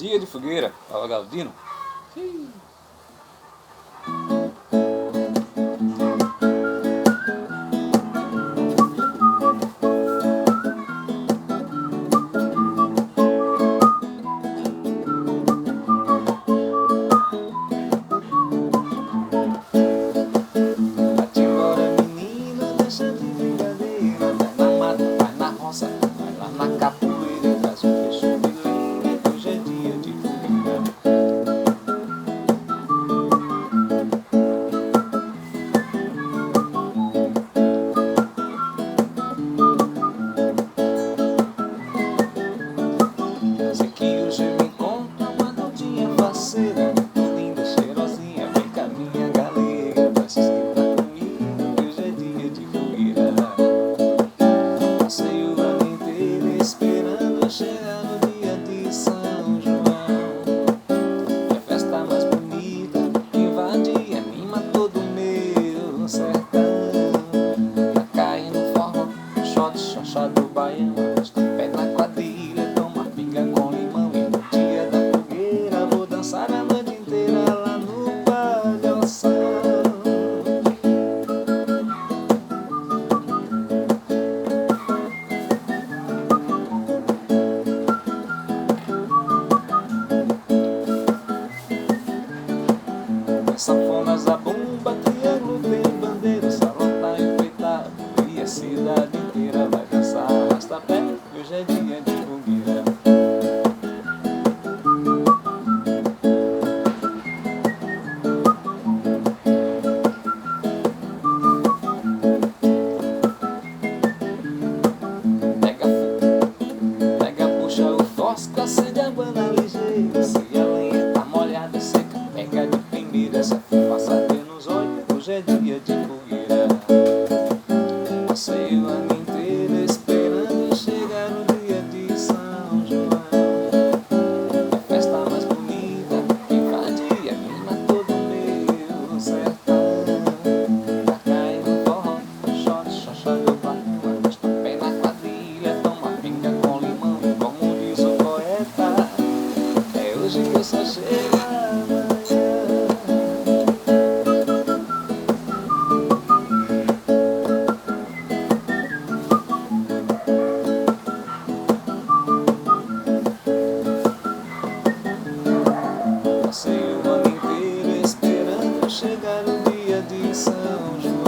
Dia de fogueira, fala Galdino. Vai-te embora, menina, deixa de brincadeira. Vai na mata, vai na roça, vai lá na capoeira e traz um fecho de lenha, que hoje é dia de fogueira. Sei que hoje me encontra uma gordinha faceira, linda, cheirosinha, vem cá minha galega, vai se esquentar comigo, que hoje é dia de fogueira. Passei o ano inteiro esperando chegar no dia de São João. E a festa mais bonita que invade e anima todo o meu sertão. Tá caindo forró, shot, xoxó do baião, arrasta pé na quadrilha, toma pinga com limão. E no dia da fogueira vou dançar a noite inteira lá no Palhoção. Sanfonas, a bomba, triângulo, tem bandeira, salão tá enfeitado e a cidade inteira vai dançar arrasta-pé, hoje é dia de fogueira. Pega, puxa o fósforo, acende a banda ligeira. Se a lenha tá molhada, seca, pega de primeira. Se a fumaça arder nos olhos, hoje é dia de fogueira. Passei o ano inteiro esperando chegar o dia de São João. A festa mais bonita que invade e anima todo o meu sertão. Tá caindo forró, shot, xoxó do baião, arrasta pé na quadrilha, toma pinga com limão. E como diz o poeta, é hoje que eu só chego amanhã. Passei o ano inteiro esperando chegar o dia de São João.